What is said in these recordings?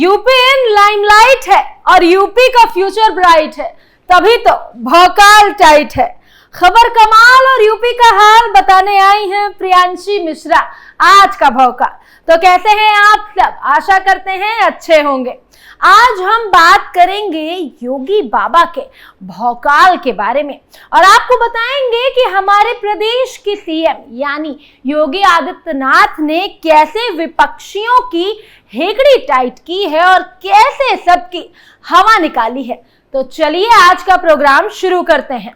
UP in limelight है और UP का फ्यूचर ब्राइट है, तभी तो भौकाल टाइट है। खबर कमाल और यूपी का हाल बताने आई हैं प्रियांशी मिश्रा आज का भौकाल। तो कैसे हैं आप सब? आशा करते हैं अच्छे होंगे। आज हम बात करेंगे योगी बाबा के भौकाल के बारे में और आपको बताएंगे कि हमारे प्रदेश के सीएम यानी योगी आदित्यनाथ ने कैसे विपक्षियों की हेकड़ी टाइट की है और कैसे सबकी हवा निकाली है। तो चलिए आज का प्रोग्राम शुरू करते हैं।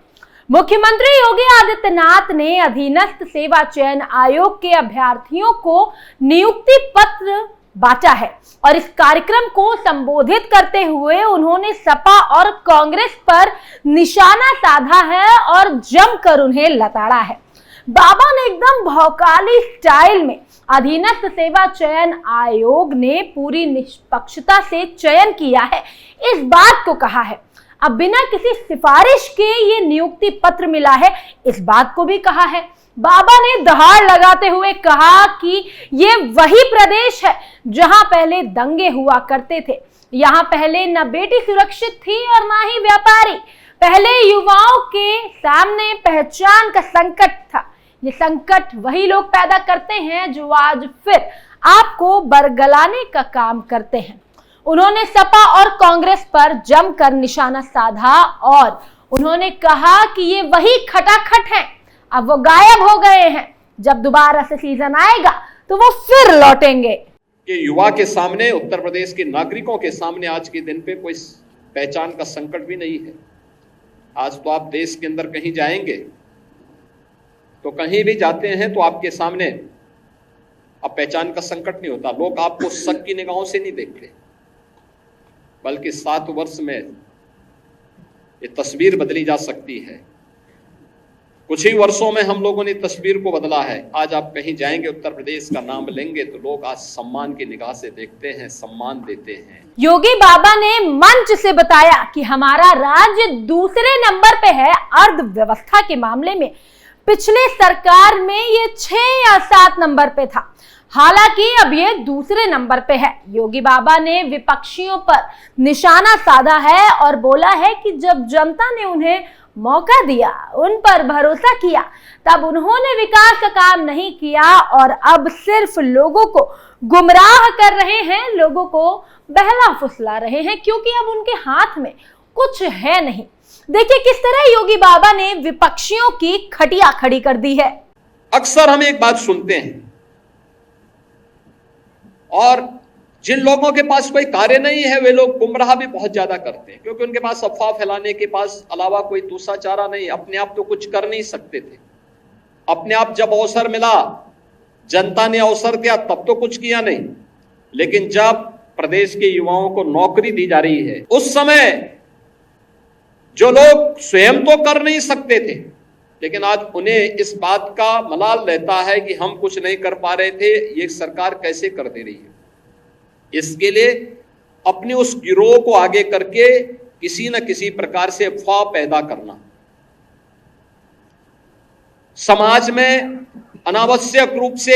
मुख्यमंत्री योगी आदित्यनाथ ने अधीनस्थ सेवा चयन आयोग के अभ्यर्थियों को नियुक्ति पत्र बांटा है और इस कार्यक्रम को संबोधित करते हुए उन्होंने सपा और कांग्रेस पर निशाना साधा है और जमकर उन्हें लताड़ा है। बाबा ने एकदम भौकाली स्टाइल में अधीनस्थ सेवा चयन आयोग ने पूरी निष्पक्षता से चयन किया है, इस बात को कहा है। अब बिना किसी सिफारिश के ये नियुक्ति पत्र मिला है, इस बात को भी कहा है। बाबा ने दहाड़ लगाते हुए कहा कि ये वही प्रदेश है जहां पहले दंगे हुआ करते थे। यहाँ पहले न बेटी सुरक्षित थी और ना ही व्यापारी। पहले युवाओं के सामने पहचान का संकट था। ये संकट वही लोग पैदा करते हैं जो आज फिर आपको बरगलाने का काम करते हैं। उन्होंने सपा और कांग्रेस पर जमकर निशाना साधा और उन्होंने कहा कि ये वही खटाखट हैं, अब वो गायब हो गए हैं, जब दोबारा से सीजन आएगा तो वो फिर लौटेंगे। कि युवा के सामने, उत्तर प्रदेश के नागरिकों के सामने आज के दिन पे कोई पहचान का संकट भी नहीं है। आज तो आप देश के अंदर कहीं जाएंगे तो कहीं भी जाते हैं तो आपके सामने अब पहचान का संकट नहीं होता। लोग आपको शक की निगाहों से नहीं देखते, बल्कि 7 वर्ष में ये तस्वीर बदली जा सकती है। कुछ ही वर्षों में हम लोगों ने तस्वीर को बदला है। आज आप कहीं जाएंगे, उत्तर प्रदेश का नाम लेंगे तो लोग आज सम्मान की निगाह से देखते हैं, सम्मान देते हैं। योगी बाबा ने मंच से बताया कि हमारा राज्य दूसरे नंबर पे है अर्थव्यवस्था के मामले में। पिछले सरकार में ये 6 या 7 नंबर पे था, हालांकि अब ये दूसरे नंबर पे है। योगी बाबा ने विपक्षियों पर निशाना साधा है और बोला है कि जब जनता ने उन्हें मौका दिया, उन पर भरोसा किया, तब उन्होंने विकास का काम नहीं किया और अब सिर्फ लोगों को गुमराह कर रहे हैं, लोगों को बहला फुसला रहे हैं, क्योंकि अब उनके हाथ में कुछ है नहीं। देखिए किस तरह योगी बाबा ने विपक्षियों की खटिया खड़ी कर दी है। अक्सर हम एक बात सुनते हैं और जिन लोगों के पास कोई कार्य नहीं है वे लोग गुमराह भी बहुत ज्यादा करते हैं, क्योंकि उनके पास अफवाह फैलाने के पास अलावा कोई दूसरा चारा नहीं। अपने आप तो कुछ कर नहीं सकते थे। अपने आप जब अवसर मिला, जनता ने अवसर दिया, तब तो कुछ किया नहीं। लेकिन जब प्रदेश के युवाओं को नौकरी दी जा रही है, उस समय जो लोग स्वयं तो कर नहीं सकते थे, लेकिन आज उन्हें इस बात का मलाल रहता है कि हम कुछ नहीं कर पा रहे थे, ये सरकार कैसे कर दे रही है। इसके लिए अपने उस गिरोह को आगे करके किसी न किसी प्रकार से अफवाह पैदा करना, समाज में अनावश्यक रूप से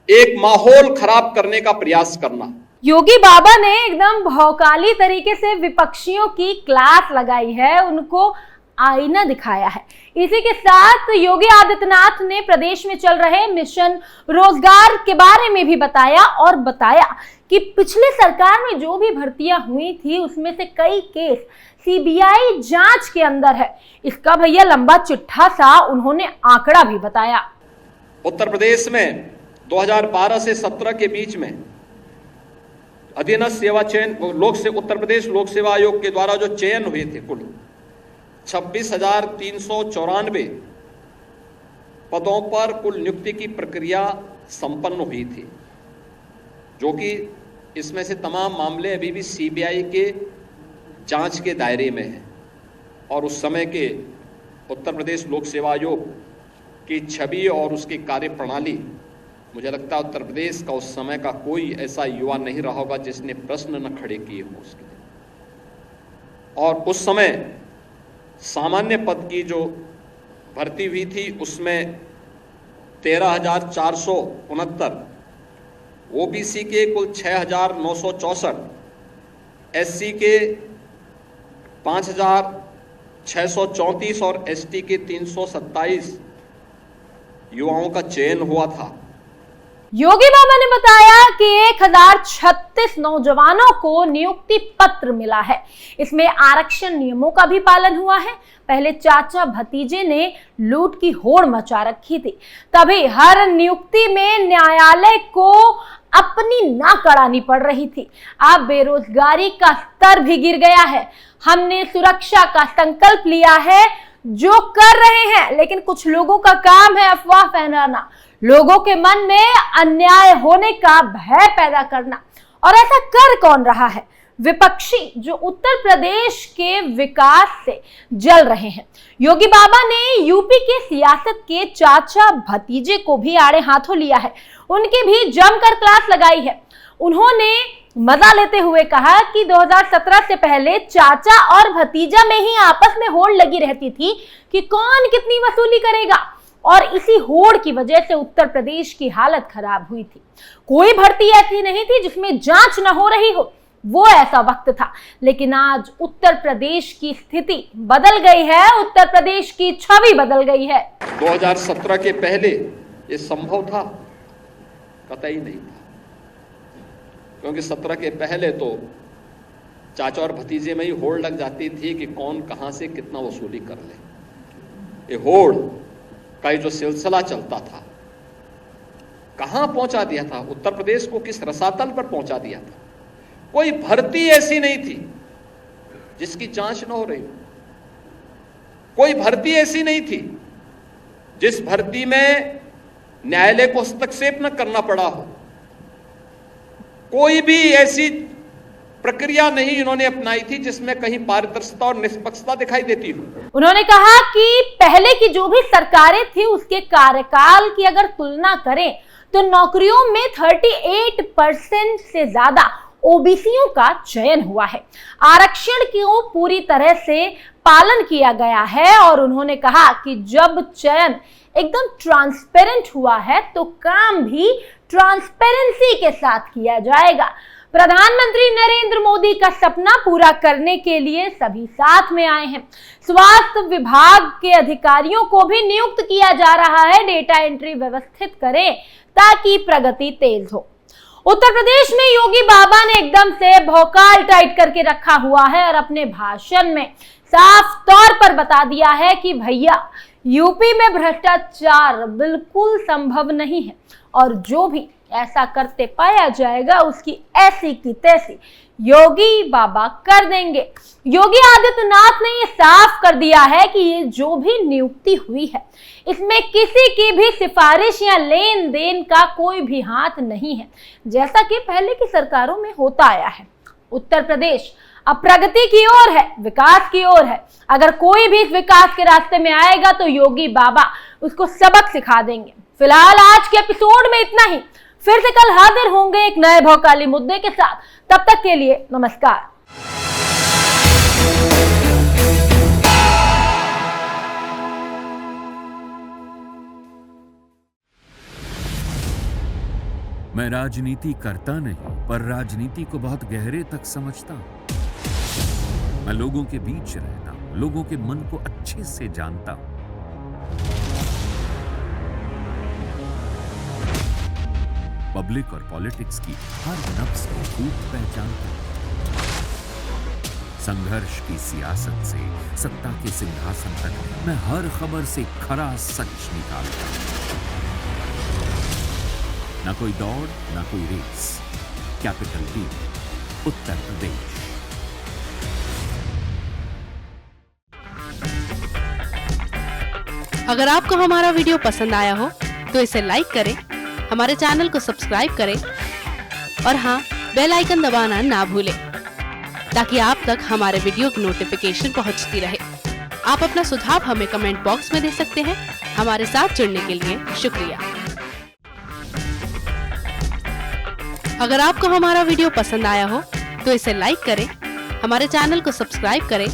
एक माहौल खराब करने का प्रयास करना। योगी बाबा ने एकदम भौकाली तरीके से विपक्षियों की क्लास लगाई है, उनको आईना दिखाया है। इसी के साथ योगी आदित्यनाथ ने प्रदेश में चल रहे मिशन रोजगार के बारे में भी बताया और बताया कि पिछले सरकार में जो भी भर्तियां हुई थी उसमें से कई केस सीबीआई जांच के अंदर है। इसका भैया लंबा चिट्ठा सा उन्होंने आंकड़ा भी बताया। उत्तर प्रदेश में 2012 से 17 के बीच में अधीनस्थ सेवा चयन उत्तर प्रदेश लोक सेवा आयोग के द्वारा जो चयन हुए थे, कुल 26,394 पदों पर कुल नियुक्ति की प्रक्रिया संपन्न हुई थी, जो कि इसमें से तमाम मामले अभी भी सीबीआई के जांच के दायरे में हैं। और उस समय के उत्तर प्रदेश लोक सेवा आयोग की छवि और उसकी कार्यप्रणाली, मुझे लगता है उत्तर प्रदेश का उस समय का कोई ऐसा युवा नहीं रहा होगा जिसने प्रश्न न खड़े किए हों उसके लिए। और उस समय सामान्य पद की जो भर्ती हुई थी उसमें 13,469 ओबीसी के कुल 6,964, एससी के 5,634 और एसटी के 327 युवाओं का चयन हुआ था। योगी बाबा ने बताया कि 1036 नौजवानों को नियुक्ति पत्र मिला है। इसमें आरक्षण नियमों का भी पालन हुआ है। पहले चाचा भतीजे ने लूट की होड़ मचा रखी थी, तभी हर नियुक्ति में न्यायालय को अपनी नाक अड़ानी पड़ रही थी। अब बेरोजगारी का स्तर भी गिर गया है। हमने सुरक्षा का संकल्प लिया है जो कर रहे हैं, लेकिन कुछ लोगों का काम है अफवाह फैलाना, लोगों के मन में अन्याय होने का भय पैदा करना। और ऐसा कर कौन रहा है? विपक्षी, जो उत्तर प्रदेश के विकास से जल रहे हैं। योगी बाबा ने यूपी के सियासत के चाचा भतीजे को भी आड़े हाथों लिया है, उनकी भी जमकर क्लास लगाई है। उन्होंने मजा लेते हुए कहा कि 2017 से पहले चाचा और भतीजा में ही आपस में होड़ लगी रहती थी कि कौन कितनी वसूली करेगा, और इसी होड़ की वजह से उत्तर प्रदेश की हालत खराब हुई थी। कोई भर्ती ऐसी नहीं थी जिसमें जांच न हो रही हो, वो ऐसा वक्त था। लेकिन आज उत्तर प्रदेश की स्थिति बदल गई है, उत्तर प्रदेश की छवि बदल गई है। 2017 के पहले ये संभव था? कतई नहीं था, क्योंकि 17 के पहले तो चाचा और भतीजे में ही होड़ लग जाती थी कि कौन कहां से कितना वसूली कर ले। ये होड़ का जो सिलसिला चलता था, कहां पहुंचा दिया था? उत्तर प्रदेश को किस रसातल पर पहुंचा दिया था? कोई भर्ती ऐसी नहीं थी जिसकी जांच न हो रही हो। कोई भर्ती ऐसी नहीं थी जिस भर्ती में न्यायालय को हस्तक्षेप न करना पड़ा हो। कोई भी ऐसी प्रक्रिया नहीं इन्होंने अपनाई थी जिसमें कहीं पारदर्शिता और निष्पक्षता दिखाई देती हो। उन्होंने कहा कि पहले की जो भी सरकारें थी उसके कार्यकाल की अगर तुलना करें तो नौकरियों में 38% से ज्यादा ओबीसीओं का चयन हुआ है। आरक्षण को पूरी तरह से पालन किया गया है, और उन्होंने कहा कि जब चयन एकदम ट्रांसपेरेंट हुआ है तो काम भी ट्रांसपेरेंसी के साथ किया जाएगा। प्रधानमंत्री नरेंद्र मोदी का सपना पूरा करने के लिए सभी साथ में आए हैं। स्वास्थ्य विभाग के अधिकारियों को भी नियुक्त किया जा रहा है। डेटा एंट्री व्यवस्थित करें ताकि प्रगति तेज हो। उत्तर प्रदेश में योगी बाबा ने एकदम से भौकाल टाइट करके रखा हुआ है और अपने भाषण में साफ तौर पर बता दिया है कि भैया यूपी में भ्रष्टाचार बिल्कुल संभव नहीं है, और जो भी ऐसा करते पाया जाएगा उसकी ऐसी की तैसी योगी बाबा कर देंगे। योगी आदित्यनाथ ने ये साफ कर दिया है कि ये जो भी नियुक्ति हुई है इसमें किसी की भी सिफारिश या लेन देन का कोई भी हाथ नहीं है, जैसा कि पहले की सरकारों में होता आया है। उत्तर प्रदेश अब प्रगति की ओर है, विकास की ओर है। अगर कोई भी इस विकास के रास्ते में आएगा तो योगी बाबा उसको सबक सिखा देंगे। फिलहाल आज के एपिसोड में इतना ही। फिर से कल हाजिर होंगे एक नए भौकाली मुद्दे के साथ। तब तक के लिए नमस्कार। मैं राजनीति करता नहीं, पर राजनीति को बहुत गहरे तक समझता हूं। मैं लोगों के बीच रहता हूं, लोगों के मन को अच्छे से जानता हूं। पब्लिक और पॉलिटिक्स की हर नब्ज को खूब पहचानता हूं। संघर्ष की सियासत से सत्ता के सिंहासन तक मैं हर खबर से खरा सच निकालता हूं। ना कोई दौड़, ना कोई race. Capital B, Uttar Pradesh. अगर आपको हमारा वीडियो पसंद आया हो तो इसे लाइक करें, हमारे चैनल को सब्सक्राइब करें और हाँ, बेल आइकन दबाना ना भूलें ताकि आप तक हमारे वीडियो की नोटिफिकेशन पहुंचती रहे। आप अपना सुझाव हमें कमेंट बॉक्स में दे सकते हैं। हमारे साथ जुड़ने के लिए शुक्रिया। अगर आपको हमारा वीडियो पसंद आया हो तो इसे लाइक करें, हमारे चैनल को सब्सक्राइब करें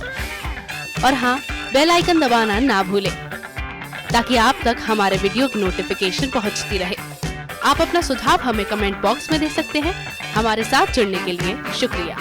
और हाँ, बेल आइकन दबाना ना भूलें ताकि आप तक हमारे वीडियो की नोटिफिकेशन पहुंचती रहे। आप अपना सुझाव हमें कमेंट बॉक्स में दे सकते हैं। हमारे साथ जुड़ने के लिए शुक्रिया।